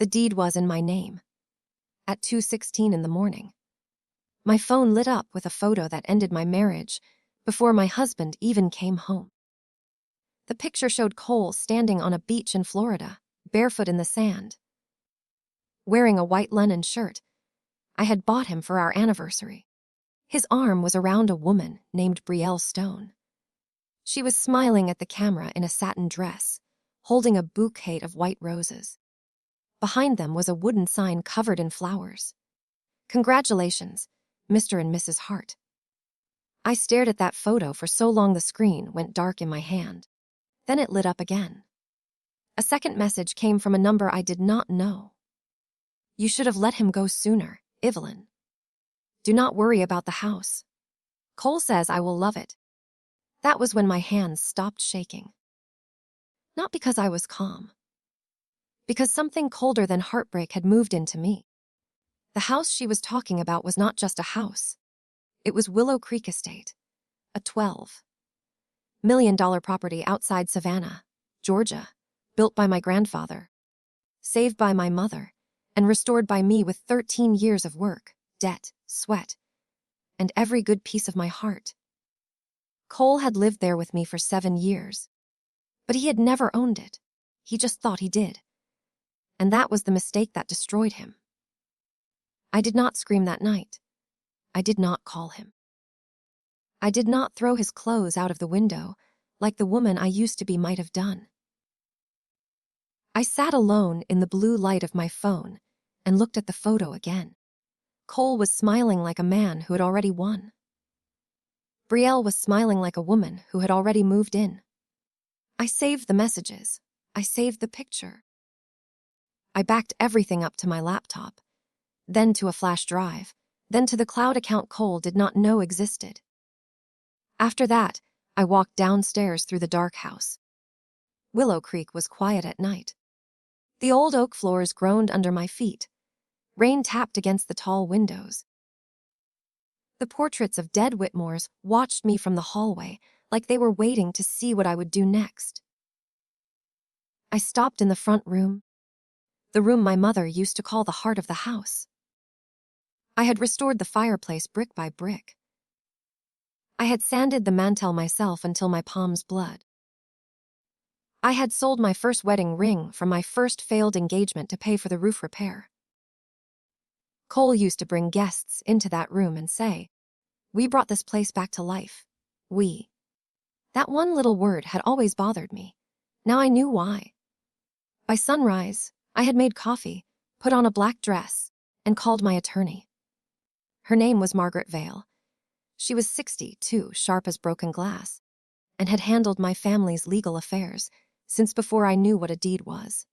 The deed was in my name. At 2:16 in the morning. My phone lit up with a photo that ended my marriage before my husband even came home. The picture showed Cole standing on a beach in Florida, barefoot in the sand, wearing a white linen shirt I had bought him for our anniversary. His arm was around a woman named Brielle Stone. She was smiling at the camera in a satin dress, holding a bouquet of white roses. Behind them was a wooden sign covered in flowers. "Congratulations, Mr. and Mrs. Hart." I stared at that photo for so long the screen went dark in my hand. Then it lit up again. A second message came from a number I did not know. "You should have let him go sooner, Evelyn. Do not worry about the house. Cole says I will love it." That was when my hands stopped shaking. Not because I was calm. Because something colder than heartbreak had moved into me. The house she was talking about was not just a house. It was Willow Creek Estate, a $12 million property outside Savannah, Georgia, built by my grandfather, saved by my mother, and restored by me with 13 years of work, debt, sweat, and every good piece of my heart. Cole had lived there with me for 7 years, but he had never owned it. He just thought he did. And that was the mistake that destroyed him. I did not scream that night. I did not call him. I did not throw his clothes out of the window like the woman I used to be might have done. I sat alone in the blue light of my phone and looked at the photo again. Cole was smiling like a man who had already won. Brielle was smiling like a woman who had already moved in. I saved the messages. I saved the picture. I backed everything up to my laptop, then to a flash drive, then to the cloud account Cole did not know existed. After that, I walked downstairs through the dark house. Willow Creek was quiet at night. The old oak floors groaned under my feet. Rain tapped against the tall windows. The portraits of dead Whitmores watched me from the hallway like they were waiting to see what I would do next. I stopped in the front room, the room my mother used to call the heart of the house. I had restored the fireplace brick by brick. I had sanded the mantel myself until my palms bled. I had sold my first wedding ring from my first failed engagement to pay for the roof repair. Cole used to bring guests into that room and say, "We brought this place back to life. We." That one little word had always bothered me. Now I knew why. By sunrise, I had made coffee, put on a black dress, and called my attorney. Her name was Margaret Vale. She was 62, sharp as broken glass, and had handled my family's legal affairs since before I knew what a deed was.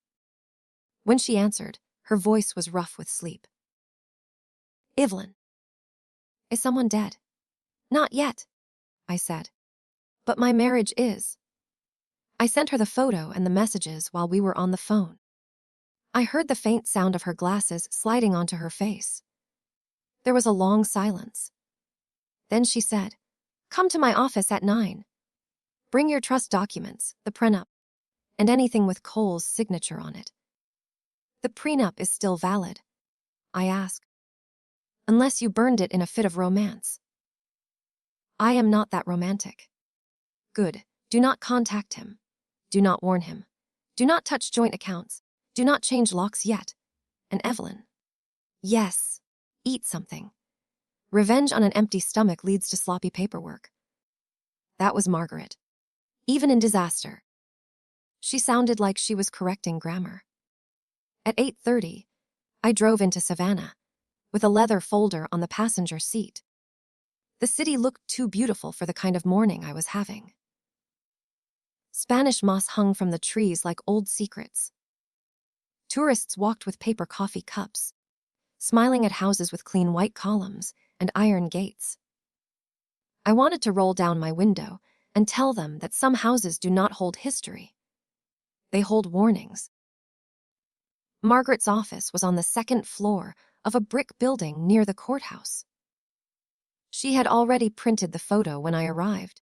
When she answered, her voice was rough with sleep. "Evelyn, is someone dead?" "Not yet," I said. "But my marriage is." I sent her the photo and the messages while we were on the phone. I heard the faint sound of her glasses sliding onto her face. There was a long silence. Then she said, "Come to my office at 9. Bring your trust documents, the prenup, and anything with Cole's signature on it." "The prenup is still valid?" I asked. "Unless you burned it in a fit of romance." "I am not that romantic." "Good. Do not contact him. Do not warn him. Do not touch joint accounts. Do not change locks yet. And Evelyn." "Yes. Eat something. Revenge on an empty stomach leads to sloppy paperwork." That was Margaret. Even in disaster. She sounded like she was correcting grammar. At 8:30, I drove into Savannah, with a leather folder on the passenger seat. The city looked too beautiful for the kind of morning I was having. Spanish moss hung from the trees like old secrets. Tourists walked with paper coffee cups, smiling at houses with clean white columns and iron gates. I wanted to roll down my window and tell them that some houses do not hold history. They hold warnings. Margaret's office was on the second floor of a brick building near the courthouse. She had already printed the photo when I arrived.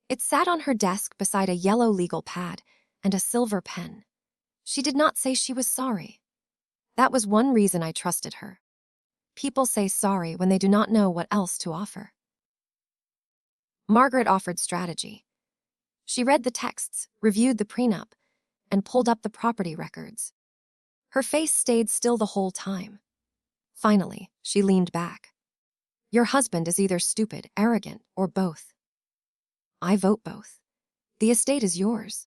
It sat on her desk beside a yellow legal pad and a silver pen. She did not say she was sorry. That was one reason I trusted her. People say sorry when they do not know what else to offer. Margaret offered strategy. She read the texts, reviewed the prenup, and pulled up the property records. Her face stayed still the whole time. Finally, she leaned back. Your husband is either stupid, arrogant, or both. I vote both. The estate is yours.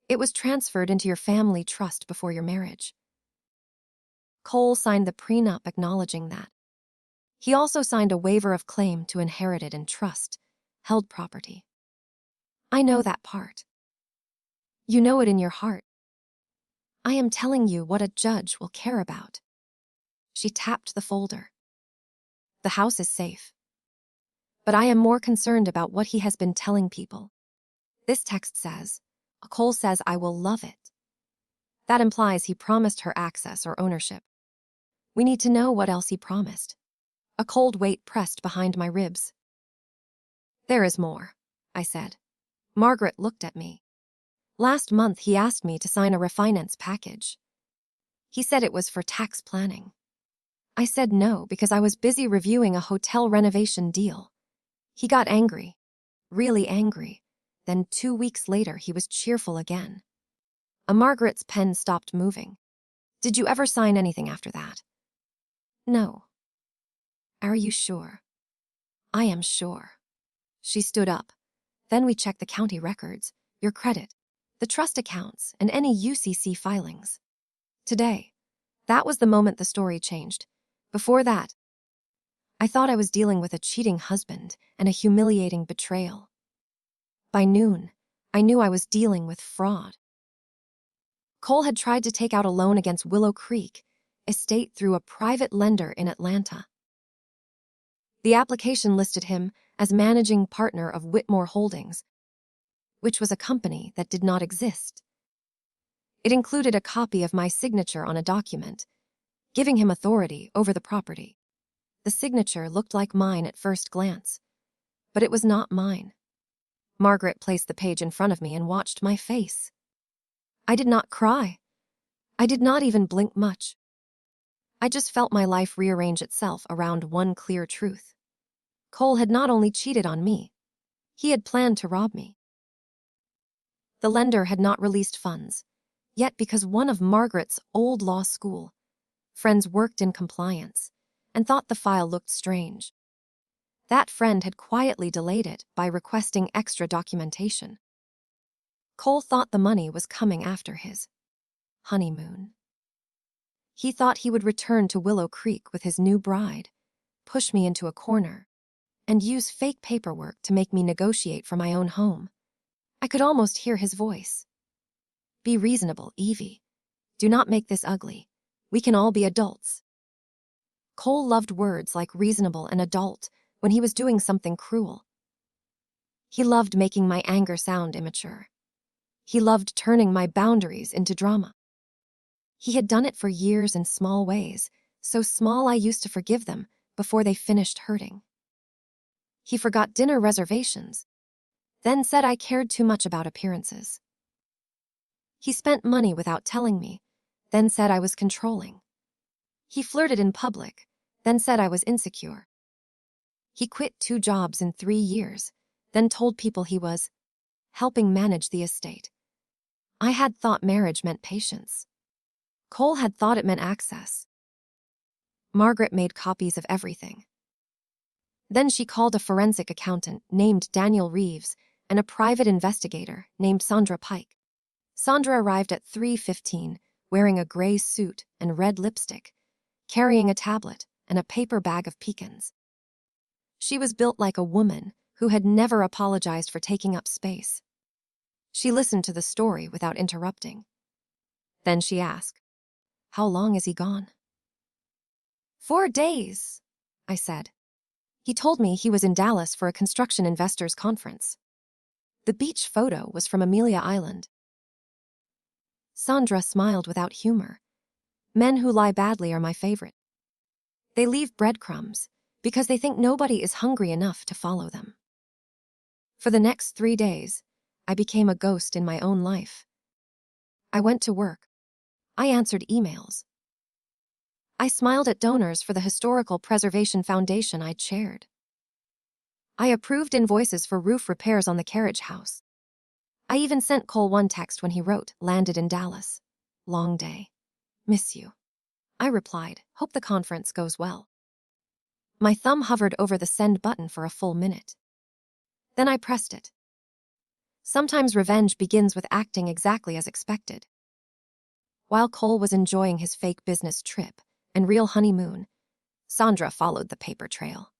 It was transferred into your family trust before your marriage. Cole signed the prenup acknowledging that. He also signed a waiver of claim to inherited and trust, held property. I know that part. You know it in your heart. I am telling you what a judge will care about. She tapped the folder. The house is safe. But I am more concerned about what he has been telling people. This text says, Cole says I will love it. That implies he promised her access or ownership. We need to know what else he promised. A cold weight pressed behind my ribs. There is more, I said. Margaret looked at me. Last month he asked me to sign a refinance package. He said it was for tax planning. I said no because I was busy reviewing a hotel renovation deal. He got angry, really angry. Then 2 weeks later he was cheerful again. Margaret's pen stopped moving. Did you ever sign anything after that? No. Are you sure? I am sure. She stood up. Then we checked the county records, your credit, the trust accounts, and any UCC filings. Today, that was the moment the story changed. Before that, I thought I was dealing with a cheating husband and a humiliating betrayal. By noon, I knew I was dealing with fraud. Cole had tried to take out a loan against Willow Creek estate through a private lender in Atlanta. The application listed him as managing partner of Whitmore Holdings, which was a company that did not exist. It included a copy of my signature on a document, giving him authority over the property. The signature looked like mine at first glance, but it was not mine. Margaret placed the page in front of me and watched my face. I did not cry. I did not even blink much. I just felt my life rearrange itself around one clear truth. Cole had not only cheated on me, he had planned to rob me. The lender had not released funds, yet because one of Margaret's old law school friends worked in compliance and thought the file looked strange. That friend had quietly delayed it by requesting extra documentation. Cole thought the money was coming after his honeymoon. He thought he would return to Willow Creek with his new bride, push me into a corner, and use fake paperwork to make me negotiate for my own home. I could almost hear his voice. Be reasonable, Evie. Do not make this ugly. We can all be adults. Cole loved words like reasonable and adult when he was doing something cruel. He loved making my anger sound immature. He loved turning my boundaries into drama. He had done it for years in small ways, so small I used to forgive them before they finished hurting. He forgot dinner reservations, then said I cared too much about appearances. He spent money without telling me, then said I was controlling. He flirted in public, then said I was insecure. He quit 2 jobs in 3 years, then told people he was helping manage the estate. I had thought marriage meant patience. Cole had thought it meant access. Margaret made copies of everything. Then she called a forensic accountant named Daniel Reeves and a private investigator named Sandra Pike. Sandra arrived at 3:15, wearing a gray suit and red lipstick, carrying a tablet and a paper bag of pecans. She was built like a woman who had never apologized for taking up space. She listened to the story without interrupting. Then she asked, "How long is he gone?" 4 days, I said. He told me he was in Dallas for a construction investors conference. The beach photo was from Amelia Island. Sandra smiled without humor. Men who lie badly are my favorite. They leave breadcrumbs because they think nobody is hungry enough to follow them. For the next 3 days, I became a ghost in my own life. I went to work. I answered emails. I smiled at donors for the Historical Preservation Foundation I'd chaired. I approved invoices for roof repairs on the carriage house. I even sent Cole one text when he wrote, "Landed in Dallas. Long day. Miss you." I replied, "Hope the conference goes well." My thumb hovered over the send button for a full minute. Then I pressed it. Sometimes revenge begins with acting exactly as expected. While Cole was enjoying his fake business trip and real honeymoon, Sandra followed the paper trail.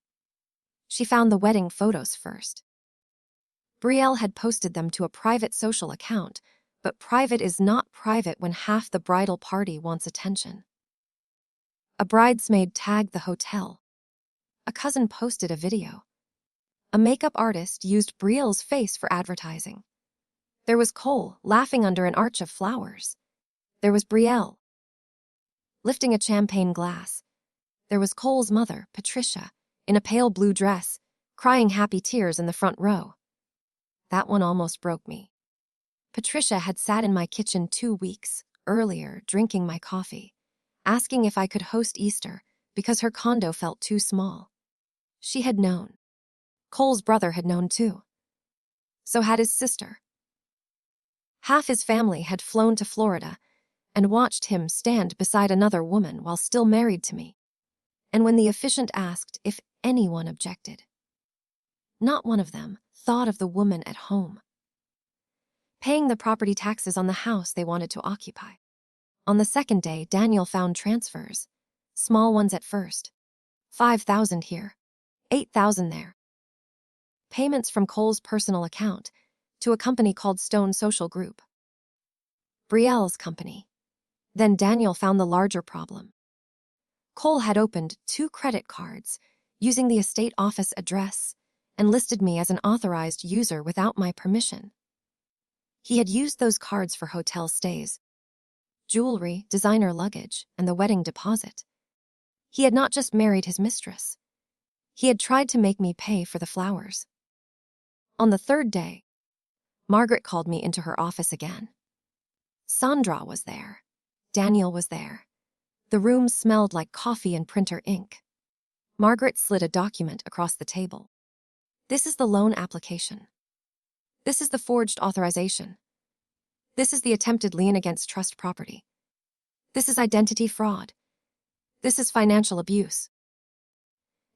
She found the wedding photos first. Brielle had posted them to a private social account, but private is not private when half the bridal party wants attention. A bridesmaid tagged the hotel. A cousin posted a video. A makeup artist used Brielle's face for advertising. There was Cole laughing under an arch of flowers. There was Brielle lifting a champagne glass. There was Cole's mother, Patricia, in a pale blue dress, crying happy tears in the front row. That one almost broke me. Patricia had sat in my kitchen 2 weeks earlier, drinking my coffee, asking if I could host Easter because her condo felt too small. She had known. Cole's brother had known too. So had his sister. Half his family had flown to Florida and watched him stand beside another woman while still married to me. And when the officiant asked if anyone objected, not one of them thought of the woman at home, paying the property taxes on the house they wanted to occupy. On the second day, Daniel found transfers, small ones at first. 5,000 here, 8,000 there. Payments from Cole's personal account to a company called Stone Social Group. Brielle's company. Then Daniel found the larger problem. Cole had opened 2 credit cards using the estate office address and listed me as an authorized user without my permission. He had used those cards for hotel stays, jewelry, designer luggage, and the wedding deposit. He had not just married his mistress. He had tried to make me pay for the flowers. On the third day, Margaret called me into her office again. Sandra was there. Daniel was there. The room smelled like coffee and printer ink. Margaret slid a document across the table. "This is the loan application. This is the forged authorization. This is the attempted lien against trust property. This is identity fraud. This is financial abuse.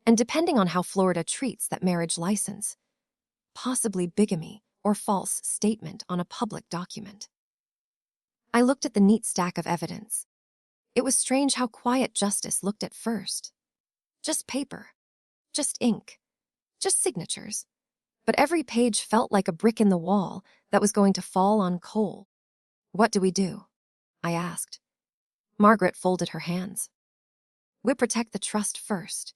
And depending on how Florida treats that marriage license, possibly bigamy or false statement on a public document." I looked at the neat stack of evidence. It was strange how quiet justice looked at first. Just paper. Just ink. Just signatures. But every page felt like a brick in the wall that was going to fall on Cole. "What do we do?" I asked. Margaret folded her hands. "We protect the trust first.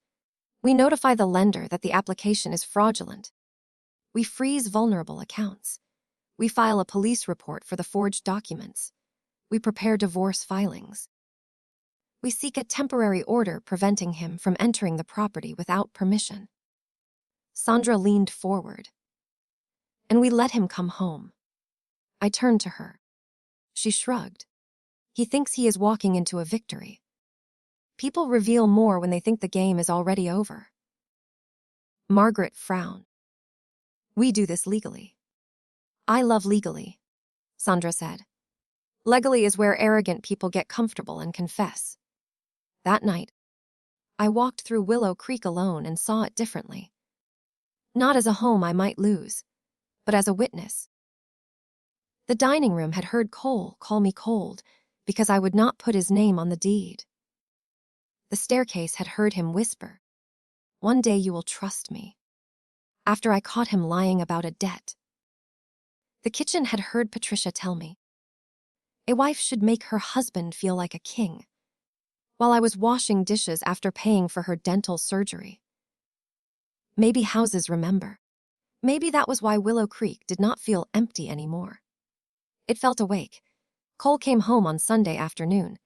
We notify the lender that the application is fraudulent. We freeze vulnerable accounts. We file a police report for the forged documents. We prepare divorce filings. We seek a temporary order preventing him from entering the property without permission." Sandra leaned forward. "And we let him come home." I turned to her. She shrugged. "He thinks he is walking into a victory. People reveal more when they think the game is already over." Margaret frowned. "We do this legally." "I love legally," Sandra said. "Legally is where arrogant people get comfortable and confess." That night, I walked through Willow Creek alone and saw it differently. Not as a home I might lose, but as a witness. The dining room had heard Cole call me cold because I would not put his name on the deed. The staircase had heard him whisper, "One day you will trust me," after I caught him lying about a debt. The kitchen had heard Patricia tell me, "A wife should make her husband feel like a king," while I was washing dishes after paying for her dental surgery. Maybe houses remember. Maybe that was why Willow Creek did not feel empty anymore. It felt awake. Cole came home on Sunday afternoon.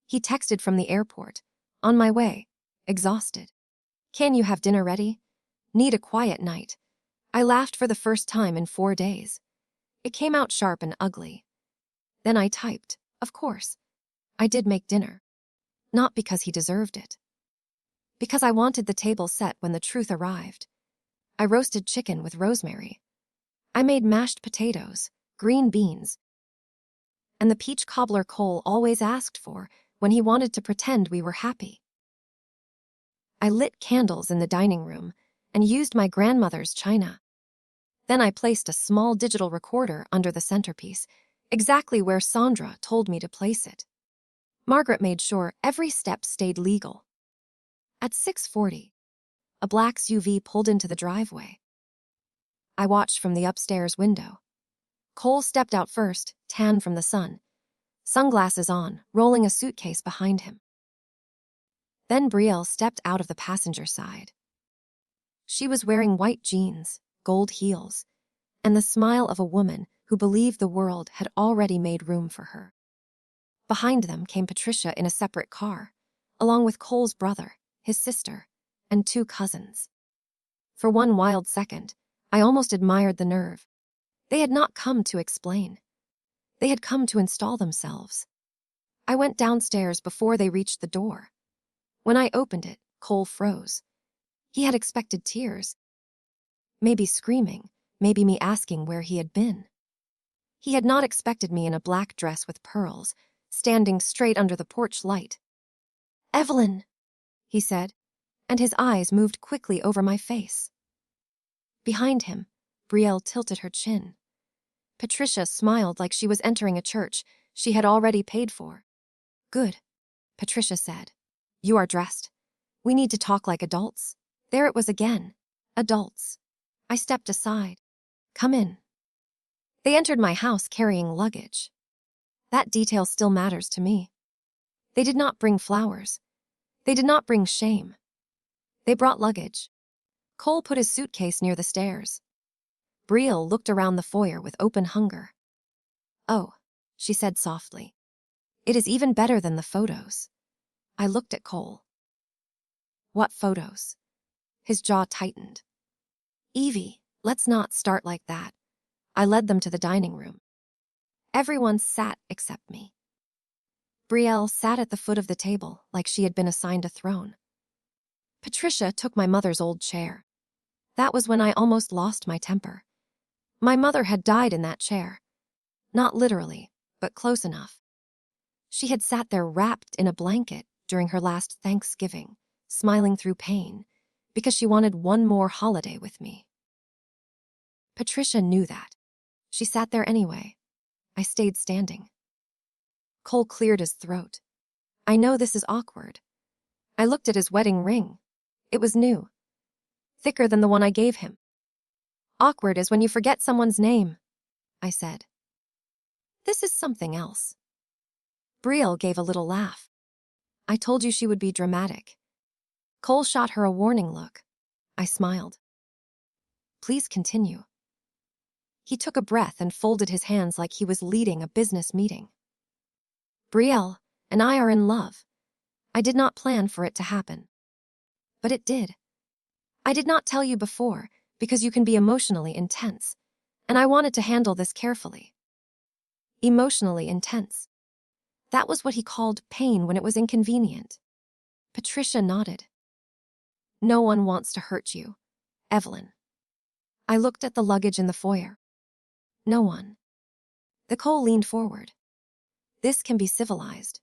He texted from the airport, "On my way, exhausted. Can you have dinner ready? Need a quiet night." I laughed for the first time in 4 days. It came out sharp and ugly. Then I typed, "Of course. I did make dinner. Not because he deserved it. Because I wanted the table set when the truth arrived. I roasted chicken with rosemary. I made mashed potatoes, green beans, and the peach cobbler Cole always asked for when he wanted to pretend we were happy. I lit candles in the dining room and used my grandmother's china. Then I placed a small digital recorder under the centerpiece, exactly where Sandra told me to place it. Margaret made sure every step stayed legal. At 6:40, a black SUV pulled into the driveway. I watched from the upstairs window. Cole stepped out first, tan from the sun, sunglasses on, rolling a suitcase behind him. Then Brielle stepped out of the passenger side. She was wearing white jeans, gold heels, and the smile of a woman who believed the world had already made room for her. Behind them came Patricia in a separate car, along with Cole's brother, his sister, and 2 cousins. For one wild second, I almost admired the nerve. They had not come to explain. They had come to install themselves. I went downstairs before they reached the door. When I opened it, Cole froze. He had expected tears. Maybe screaming, maybe me asking where he had been. He had not expected me in a black dress with pearls, standing straight under the porch light. "Evelyn," he said, and his eyes moved quickly over my face. Behind him, Brielle tilted her chin. Patricia smiled like she was entering a church she had already paid for. "Good," Patricia said. "You are dressed. We need to talk like adults." There it was again. Adults. I stepped aside. "Come in." They entered my house carrying luggage. That detail still matters to me. They did not bring flowers. They did not bring shame. They brought luggage. Cole put his suitcase near the stairs. Brielle looked around the foyer with open hunger. "Oh," she said softly. "It is even better than the photos." I looked at Cole. "What photos?" His jaw tightened. "Evie, let's not start like that." I led them to the dining room. Everyone sat except me. Brielle sat at the foot of the table like she had been assigned a throne. Patricia took my mother's old chair. That was when I almost lost my temper. My mother had died in that chair. Not literally, but close enough. She had sat there wrapped in a blanket during her last Thanksgiving, smiling through pain, because she wanted one more holiday with me. Patricia knew that. She sat there anyway. I stayed standing. Cole cleared his throat. "I know this is awkward." I looked at his wedding ring. It was new. Thicker than the one I gave him. "Awkward is when you forget someone's name," I said. "This is something else." Brielle gave a little laugh. "I told you she would be dramatic." Cole shot her a warning look. I smiled. "Please continue." He took a breath and folded his hands like he was leading a business meeting. "Brielle and I are in love. I did not plan for it to happen. But it did. I did not tell you before because you can be emotionally intense, and I wanted to handle this carefully." Emotionally intense. That was what he called pain when it was inconvenient. Patricia nodded. "No one wants to hurt you, Evelyn." I looked at the luggage in the foyer. "No one." The Cole leaned forward. "This can be civilized.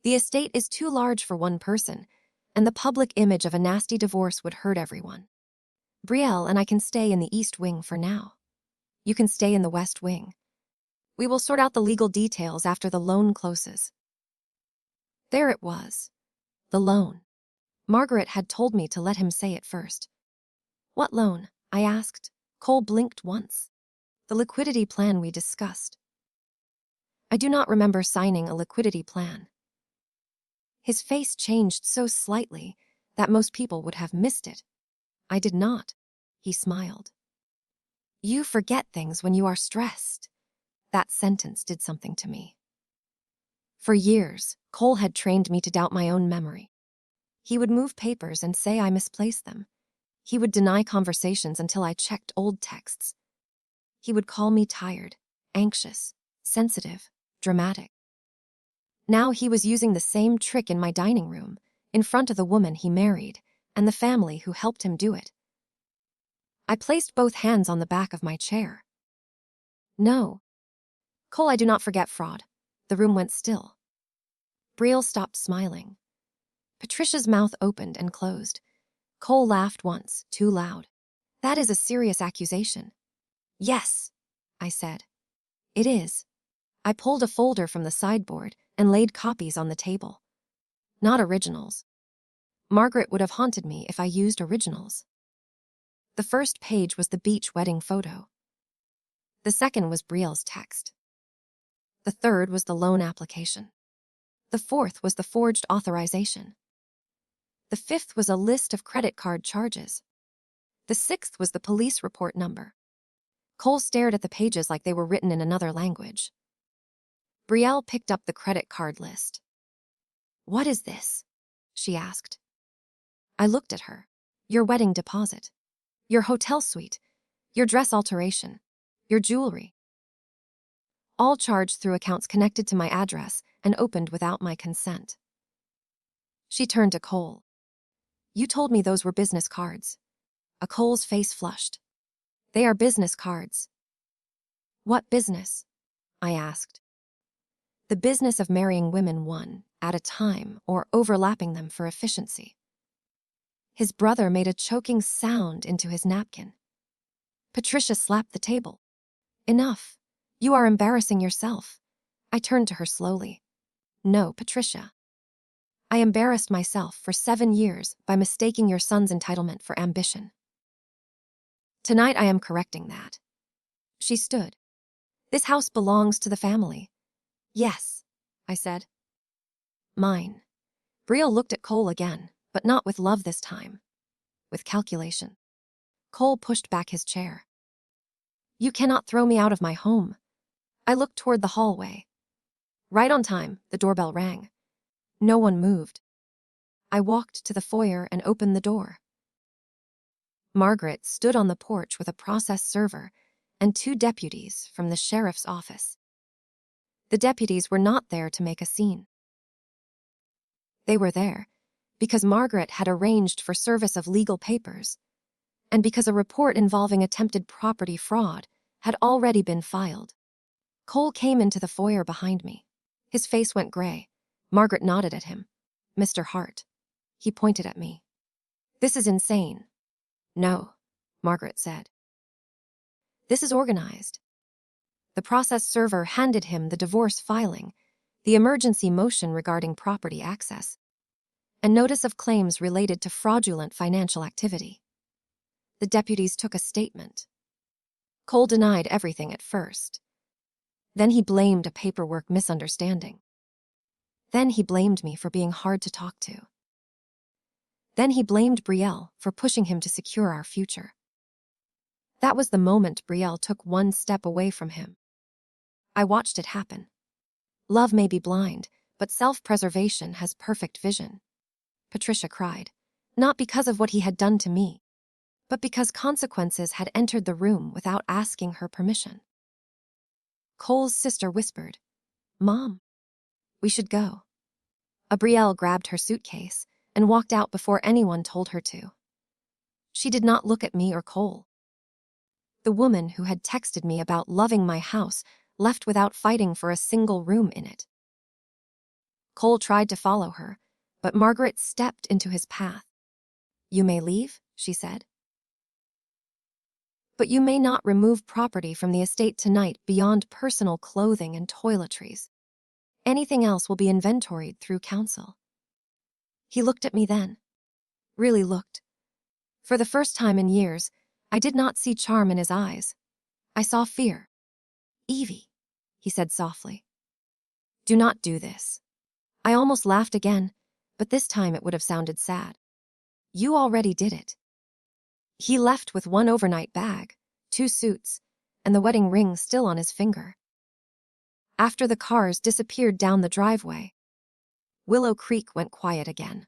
The estate is too large for one person, and the public image of a nasty divorce would hurt everyone. Brielle and I can stay in the East Wing for now. You can stay in the West Wing. We will sort out the legal details after the loan closes." There it was. The loan. Margaret had told me to let him say it first. "What loan?" I asked. Cole blinked once. "The liquidity plan we discussed." I do not remember signing a liquidity plan. His face changed so slightly that most people would have missed it. I did not. He smiled. "You forget things when you are stressed." That sentence did something to me. For years, Cole had trained me to doubt my own memory. He would move papers and say I misplaced them. He would deny conversations until I checked old texts. He would call me tired, anxious, sensitive, dramatic. Now he was using the same trick in my dining room, in front of the woman he married, and the family who helped him do it. I placed both hands on the back of my chair. No. Cole, I do not forget fraud. The room went still. Brielle stopped smiling. Patricia's mouth opened and closed. Cole laughed once, too loud. That is a serious accusation. Yes, I said. It is. I pulled a folder from the sideboard and laid copies on the table. Not originals. Margaret would have haunted me if I used originals. The first page was the beach wedding photo. The second was Brielle's text. The third was the loan application. The fourth was the forged authorization. The fifth was a list of credit card charges. The sixth was the police report number. Cole stared at the pages like they were written in another language. Brielle picked up the credit card list. What is this? She asked. I looked at her. Your wedding deposit. Your hotel suite. Your dress alteration. Your jewelry. All charged through accounts connected to my address and opened without my consent. She turned to Cole. You told me those were business cards. Cole's face flushed. They are business cards. What business? I asked. The business of marrying women one at a time or overlapping them for efficiency. His brother made a choking sound into his napkin. Patricia slapped the table. Enough. You are embarrassing yourself. I turned to her slowly. No, Patricia. I embarrassed myself for 7 years by mistaking your son's entitlement for ambition. Tonight I am correcting that. She stood. This house belongs to the family. Yes, I said. Mine. Brielle looked at Cole again, but not with love this time. With calculation. Cole pushed back his chair. You cannot throw me out of my home. I looked toward the hallway. Right on time, the doorbell rang. No one moved. I walked to the foyer and opened the door. Margaret stood on the porch with a process server and 2 deputies from the sheriff's office. The deputies were not there to make a scene. They were there because Margaret had arranged for service of legal papers, and because a report involving attempted property fraud had already been filed. Cole came into the foyer behind me. His face went gray. Margaret nodded at him. Mr. Hart. He pointed at me. This is insane. No, Margaret said. This is organized. The process server handed him the divorce filing, the emergency motion regarding property access, and notice of claims related to fraudulent financial activity. The deputies took a statement. Cole denied everything at first. Then he blamed a paperwork misunderstanding. Then he blamed me for being hard to talk to. Then he blamed Brielle for pushing him to secure our future. That was the moment Brielle took 1 step away from him. I watched it happen. Love may be blind, but self-preservation has perfect vision. Patricia cried, not because of what he had done to me, but because consequences had entered the room without asking her permission. Cole's sister whispered, Mom, we should go. Brielle grabbed her suitcase and walked out before anyone told her to. She did not look at me or Cole. The woman who had texted me about loving my house left without fighting for a single room in it. Cole tried to follow her, but Margaret stepped into his path. You may leave, she said. But you may not remove property from the estate tonight beyond personal clothing and toiletries. Anything else will be inventoried through council. He looked at me then. Really looked. For the first time in years, I did not see charm in his eyes. I saw fear. Evie, he said softly. Do not do this. I almost laughed again, but this time it would have sounded sad. You already did it. He left with 1 overnight bag, 2 suits, and the wedding ring still on his finger. After the cars disappeared down the driveway, Willow Creek went quiet again.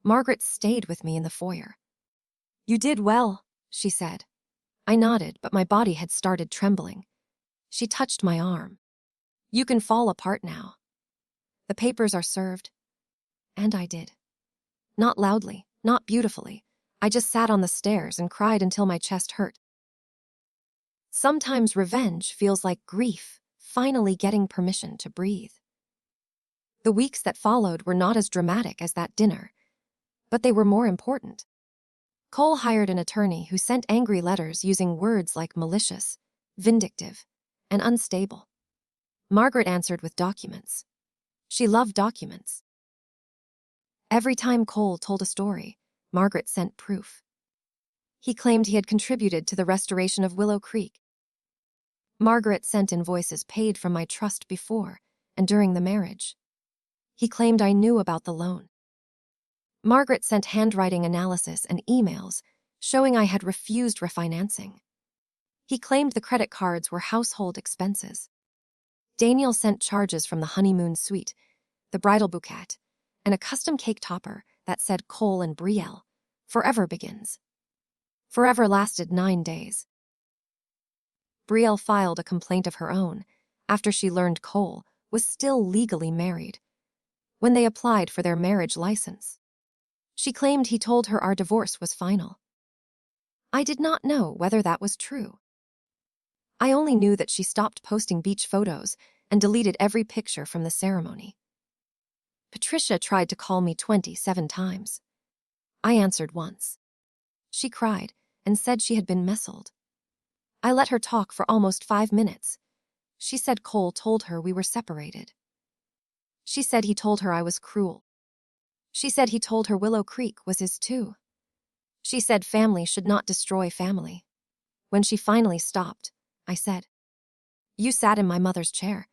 Margaret stayed with me in the foyer. You did well, she said. I nodded, but my body had started trembling. She touched my arm. You can fall apart now. The papers are served. And I did. Not loudly, not beautifully. I just sat on the stairs and cried until my chest hurt. Sometimes revenge feels like grief, finally getting permission to breathe. The weeks that followed were not as dramatic as that dinner, but they were more important. Cole hired an attorney who sent angry letters using words like malicious, vindictive, and unstable. Margaret answered with documents. She loved documents. Every time Cole told a story, Margaret sent proof. He claimed he had contributed to the restoration of Willow Creek. Margaret sent invoices paid from my trust before and during the marriage. He claimed I knew about the loan. Margaret sent handwriting analysis and emails showing I had refused refinancing. He claimed the credit cards were household expenses. Daniel sent charges from the honeymoon suite, the bridal bouquet, and a custom cake topper that said Cole and Brielle, forever begins. Forever lasted 9 days. Brielle filed a complaint of her own after she learned Cole was still legally married when they applied for their marriage license. She claimed he told her our divorce was final. I did not know whether that was true. I only knew that she stopped posting beach photos and deleted every picture from the ceremony. Patricia tried to call me 27 times. I answered once. She cried and said she had been messled. I let her talk for almost 5 minutes. She said Cole told her we were separated. She said he told her I was cruel. She said he told her Willow Creek was his too. She said family should not destroy family. When she finally stopped, I said, "You sat in my mother's chair."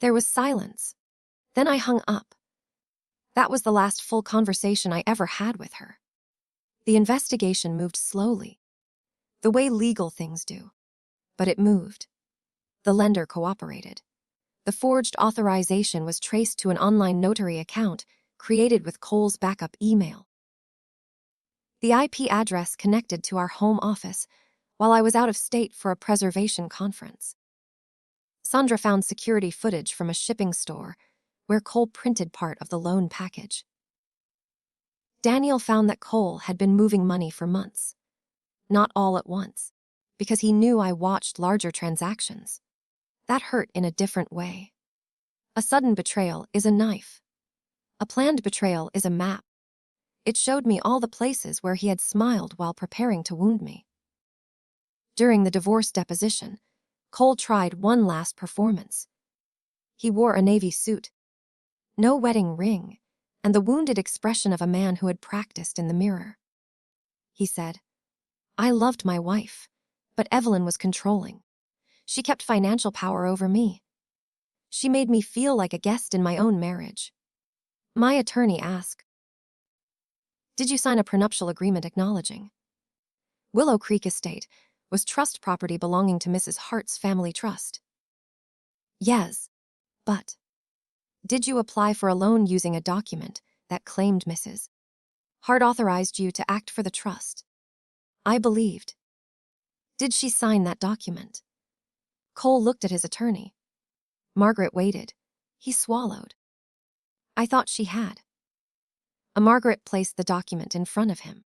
There was silence. Then I hung up. That was the last full conversation I ever had with her. The investigation moved slowly, the way legal things do. But it moved. The lender cooperated. The forged authorization was traced to an online notary account created with Cole's backup email. The IP address connected to our home office while I was out of state for a preservation conference. Sandra found security footage from a shipping store where Cole printed part of the loan package. Daniel found that Cole had been moving money for months. Not all at once, because he knew I watched larger transactions. That hurt in a different way. A sudden betrayal is a knife. A planned betrayal is a map. It showed me all the places where he had smiled while preparing to wound me. During the divorce deposition, Cole tried one last performance. He wore a navy suit, no wedding ring, and the wounded expression of a man who had practiced in the mirror. He said, "I loved my wife, but Evelyn was controlling. She kept financial power over me. She made me feel like a guest in my own marriage." My attorney asked, "Did you sign a prenuptial agreement acknowledging Willow Creek Estate was trust property belonging to Mrs. Hart's family trust?" "Yes, but did you apply for a loan using a document that claimed Mrs. Hart authorized you to act for the trust?" I believed. "Did she sign that document?" Cole looked at his attorney. Margaret waited. He swallowed. I thought she had. Margaret placed the document in front of him.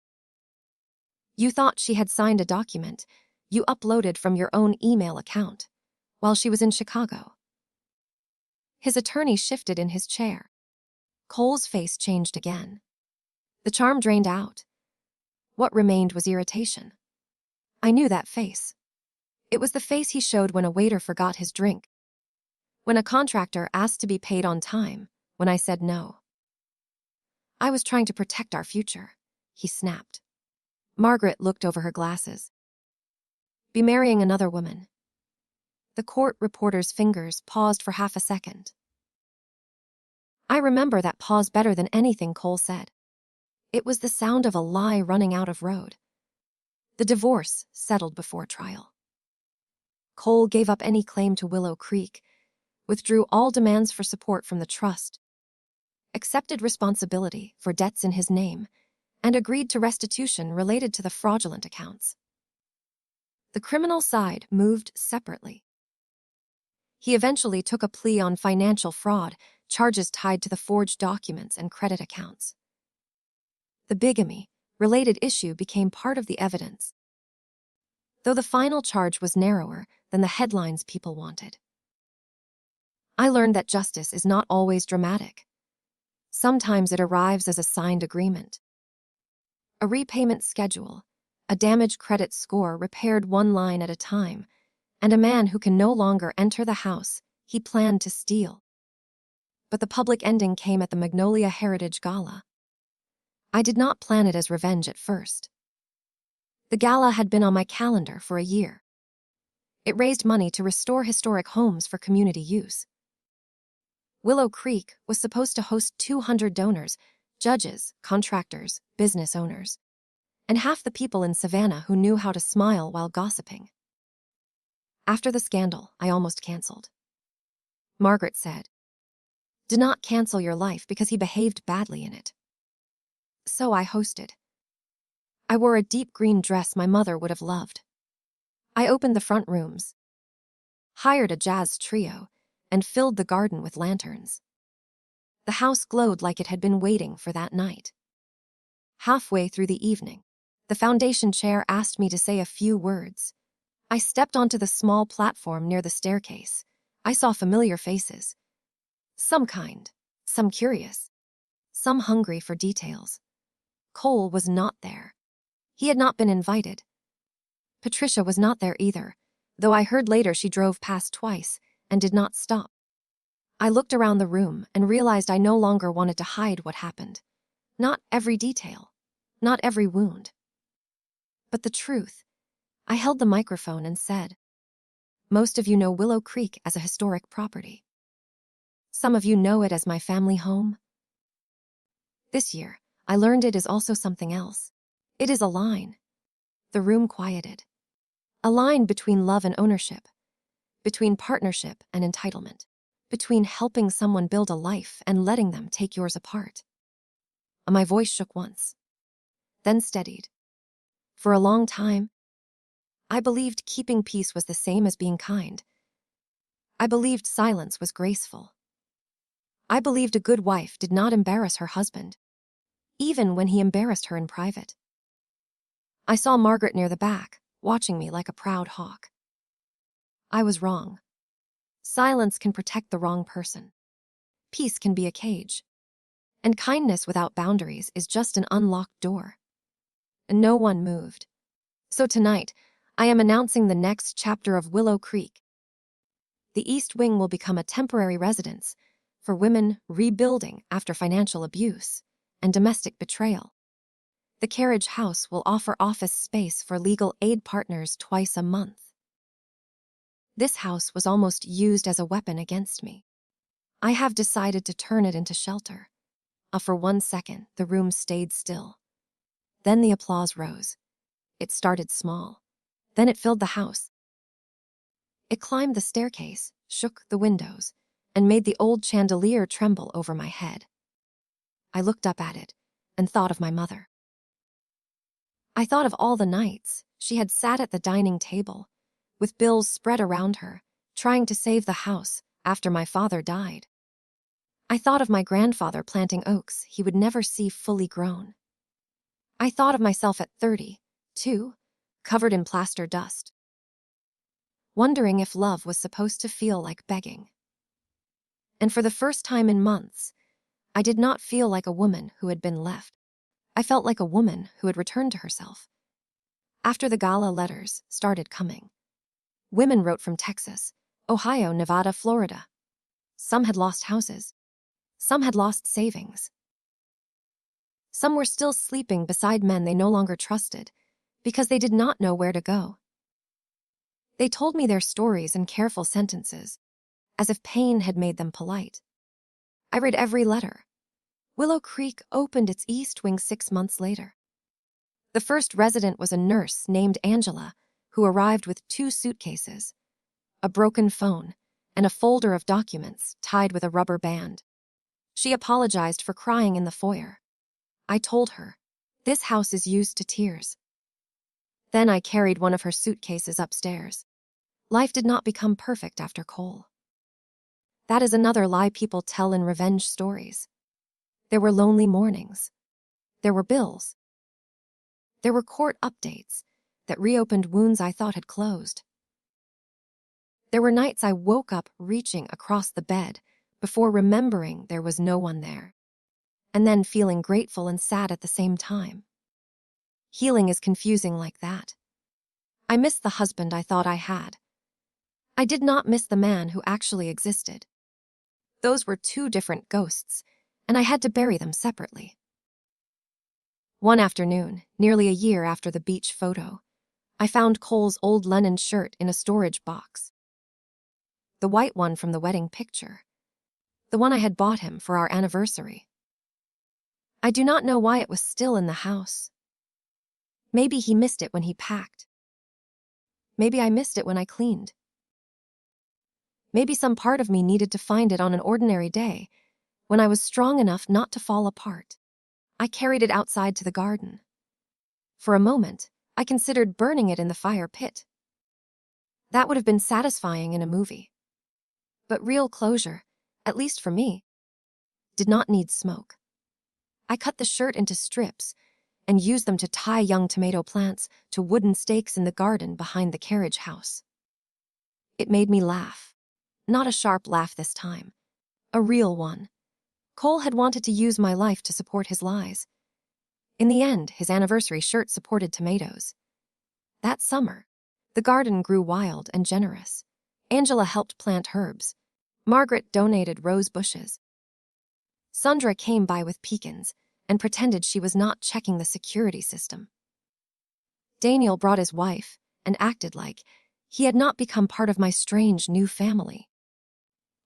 "You thought she had signed a document you uploaded from your own email account while she was in Chicago." His attorney shifted in his chair. Cole's face changed again. The charm drained out. What remained was irritation. I knew that face. It was the face he showed when a waiter forgot his drink, when a contractor asked to be paid on time, when I said no. "I was trying to protect our future," he snapped. Margaret looked over her glasses. "Be marrying another woman." The court reporter's fingers paused for half a second. I remember that pause better than anything Cole said. It was the sound of a lie running out of road. The divorce settled before trial. Cole gave up any claim to Willow Creek, withdrew all demands for support from the trust, accepted responsibility for debts in his name, and agreed to restitution related to the fraudulent accounts. The criminal side moved separately. He eventually took a plea on financial fraud charges tied to the forged documents and credit accounts. The bigamy-related issue became part of the evidence, though the final charge was narrower than the headlines people wanted. I learned that justice is not always dramatic. Sometimes it arrives as a signed agreement. A repayment schedule, a damaged credit score repaired one line at a time, and a man who can no longer enter the house he planned to steal. But the public ending came at the Magnolia Heritage Gala. I did not plan it as revenge at first. The gala had been on my calendar for a year. It raised money to restore historic homes for community use. Willow Creek was supposed to host 200 donors, judges, contractors, business owners, and half the people in Savannah who knew how to smile while gossiping. After the scandal, I almost canceled. Margaret said, "Do not cancel your life because he behaved badly in it." So I hosted. I wore a deep green dress my mother would have loved. I opened the front rooms, hired a jazz trio, and filled the garden with lanterns. The house glowed like it had been waiting for that night. Halfway through the evening, the foundation chair asked me to say a few words. I stepped onto the small platform near the staircase. I saw familiar faces. Some kind, some curious, some hungry for details. Cole was not there. He had not been invited. Patricia was not there either, though I heard later she drove past twice and did not stop. I looked around the room and realized I no longer wanted to hide what happened. Not every detail, not every wound. But the truth. I held the microphone and said, "Most of you know Willow Creek as a historic property. Some of you know it as my family home. This year, I learned it is also something else. It is a line." The room quieted. A line between love and ownership, between partnership and entitlement, between helping someone build a life and letting them take yours apart. My voice shook once, then steadied. For a long time, I believed keeping peace was the same as being kind. I believed silence was graceful. I believed a good wife did not embarrass her husband, even when he embarrassed her in private. I saw Margaret near the back, watching me like a proud hawk. I was wrong. Silence can protect the wrong person. Peace can be a cage. And kindness without boundaries is just an unlocked door. And no one moved. So tonight, I am announcing the next chapter of Willow Creek. The East Wing will become a temporary residence for women rebuilding after financial abuse and domestic betrayal. The carriage house will offer office space for legal aid partners twice a month. This house was almost used as a weapon against me. I have decided to turn it into shelter. For 1 second, the room stayed still. Then the applause rose. It started small. Then it filled the house. It climbed the staircase, shook the windows, and made the old chandelier tremble over my head. I looked up at it and thought of my mother. I thought of all the nights she had sat at the dining table, with bills spread around her, trying to save the house after my father died. I thought of my grandfather planting oaks he would never see fully grown. I thought of myself at 30, too, covered in plaster dust, wondering if love was supposed to feel like begging. And for the first time in months, I did not feel like a woman who had been left. I felt like a woman who had returned to herself. After the gala, letters started coming. Women wrote from Texas, Ohio, Nevada, Florida. Some had lost houses. Some had lost savings. Some were still sleeping beside men they no longer trusted because they did not know where to go. They told me their stories in careful sentences, as if pain had made them polite. I read every letter. Willow Creek opened its East Wing 6 months later. The first resident was a nurse named Angela, who arrived with 2 suitcases, a broken phone, and a folder of documents tied with a rubber band. She apologized for crying in the foyer. I told her, "This house is used to tears." Then I carried one of her suitcases upstairs. Life did not become perfect after Cole. That is another lie people tell in revenge stories. There were lonely mornings. There were bills. There were court updates that reopened wounds I thought had closed. There were nights I woke up reaching across the bed before remembering there was no one there, and then feeling grateful and sad at the same time. Healing is confusing like that. I missed the husband I thought I had. I did not miss the man who actually existed. Those were two different ghosts, and I had to bury them separately. One afternoon, nearly a year after the beach photo, I found Cole's old linen shirt in a storage box. The white one from the wedding picture. The one I had bought him for our anniversary. I do not know why it was still in the house. Maybe he missed it when he packed. Maybe I missed it when I cleaned. Maybe some part of me needed to find it on an ordinary day, when I was strong enough not to fall apart. I carried it outside to the garden. For a moment, I considered burning it in the fire pit. That would have been satisfying in a movie. But real closure, at least for me, did not need smoke. I cut the shirt into strips and used them to tie young tomato plants to wooden stakes in the garden behind the carriage house. It made me laugh. Not a sharp laugh this time. A real one. Cole had wanted to use my life to support his lies. In the end, his anniversary shirt supported tomatoes. That summer, the garden grew wild and generous. Angela helped plant herbs. Margaret donated rose bushes. Sandra came by with pecans and pretended she was not checking the security system. Daniel brought his wife and acted like he had not become part of my strange new family.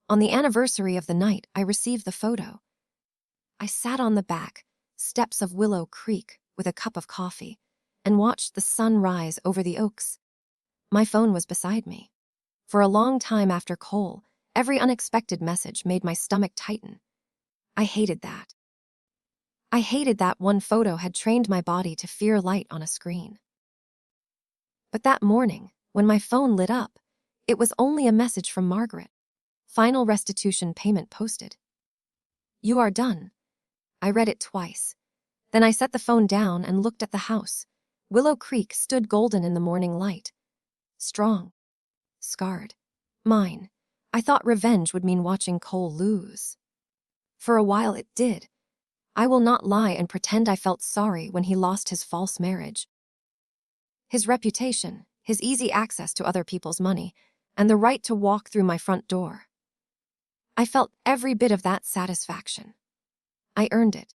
On the anniversary of the night I received the photo, I sat on the back steps of Willow Creek with a cup of coffee and watched the sun rise over the oaks. My phone was beside me. For a long time after Cole, every unexpected message made my stomach tighten. I hated that. I hated that one photo had trained my body to fear light on a screen. But that morning, when my phone lit up, it was only a message from Margaret. Final restitution payment posted. You are done. I read it twice. Then I set the phone down and looked at the house. Willow Creek stood golden in the morning light. Strong. Scarred. Mine. I thought revenge would mean watching Cole lose. For a while it did. I will not lie and pretend I felt sorry when he lost his false marriage. His reputation, his easy access to other people's money, and the right to walk through my front door. I felt every bit of that satisfaction. I earned it.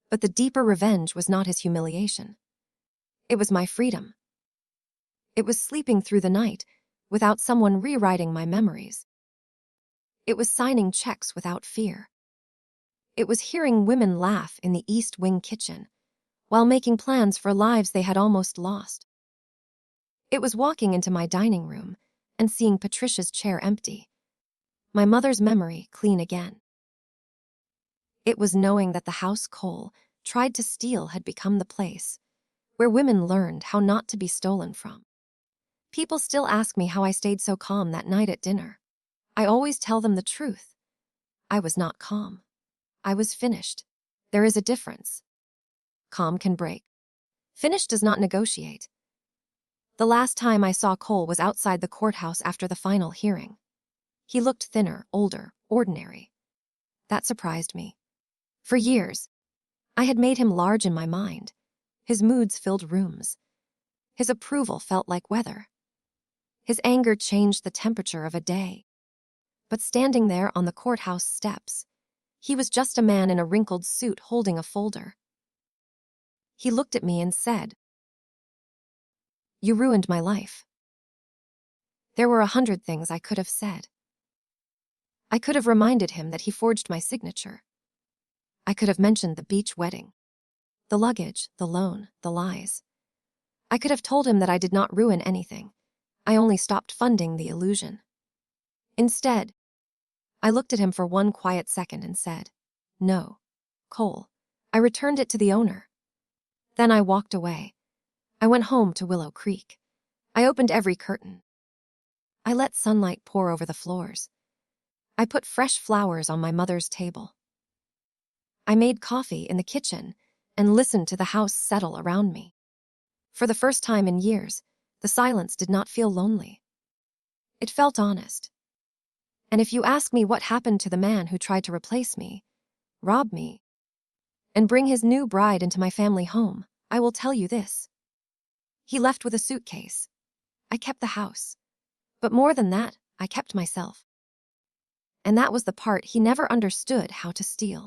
But the deeper revenge was not his humiliation. It was my freedom. It was sleeping through the night without someone rewriting my memories. It was signing checks without fear. It was hearing women laugh in the East Wing kitchen while making plans for lives they had almost lost. It was walking into my dining room and seeing Patricia's chair empty, my mother's memory clean again. It was knowing that the house Cole tried to steal had become the place where women learned how not to be stolen from. People still ask me how I stayed so calm that night at dinner. I always tell them the truth. I was not calm. I was finished. There is a difference. Calm can break. Finished does not negotiate. The last time I saw Cole was outside the courthouse after the final hearing. He looked thinner, older, ordinary. That surprised me. For years, I had made him large in my mind. His moods filled rooms. His approval felt like weather. His anger changed the temperature of a day. But standing there on the courthouse steps, he was just a man in a wrinkled suit holding a folder. He looked at me and said, "You ruined my life." There were 100 things I could have said. I could have reminded him that he forged my signature. I could have mentioned the beach wedding, the luggage, the loan, the lies. I could have told him that I did not ruin anything. I only stopped funding the illusion. Instead, I looked at him for one quiet second and said, "No, Cole." I returned it to the owner. Then I walked away. I went home to Willow Creek. I opened every curtain. I let sunlight pour over the floors. I put fresh flowers on my mother's table. I made coffee in the kitchen and listened to the house settle around me. For the first time in years, the silence did not feel lonely. It felt honest. And if you ask me what happened to the man who tried to replace me, rob me, and bring his new bride into my family home, I will tell you this. He left with a suitcase. I kept the house. But more than that, I kept myself. And that was the part he never understood how to steal.